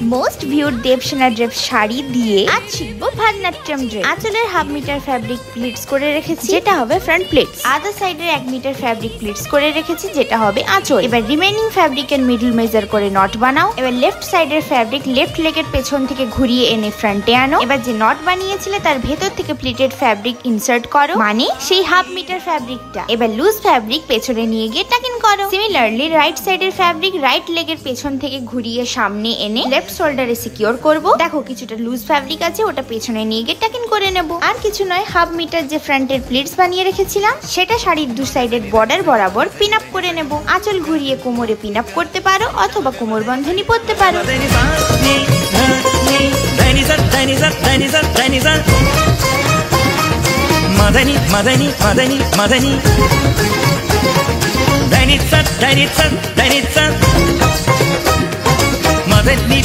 Most viewed Devsena dress sari দিয়ে আজ শিখবো ভারতনাট্যম ড্রেস। আঁচলের 1/2 মিটার ফ্যাব্রিক প্লিটস করে রেখেছি, যেটা হবে ফ্রন্ট প্লিটস। আদার সাইডের 1 মিটার ফ্যাব্রিক প্লিটস করে রেখেছি, যেটা হবে আঁচল। এবার রিমেইনিং ফ্যাব্রিকের মিডল মেজার করে নট বানাও। এবার লেফট সাইডের ফ্যাব্রিক লেফট লেগের পেছন থেকে ঘুরিয়ে এনে ফ্রন্টে আনো। এবার যে নট বানিয়েছিলে তার ভেতর থেকে প্লিটেড ফ্যাব্রিক ইনসার্ট করো, মানে সেই 1/2 মিটার ফ্যাব্রিকটা। এবার লুজ ফ্যাব্রিক পেছনে নিয়ে গিয়ে টাকিং করো। সিমিলারলি রাইট সাইডের ফ্যাব্রিক রাইট লেগের পেছন থেকে ঘুরিয়ে সামনে এনে লেফট শোল্ডারে সিকিউর করব। দেখো কিছুটা লুজ ফ্যাব্রিক আছে, ওটা পেছনে নিয়ে গিয়ে টাকিং করে নেব। আর কিছু নয়, 1/2 মিটার যে ফ্রন্টের প্লিটস বানিয়ে রেখেছিলাম সেটা শাড়ির দু সাইডের বর্ডার বরাবর পিন আপ করে নেব। আঁচল ঘুরিয়ে কোমরে পিন আপ করতে পারো অথবা কোমর বন্ধনী পরতে পারো। Madani, Madani, Madani, Madani. Danitsa, Danitsa, Danitsa. Madani.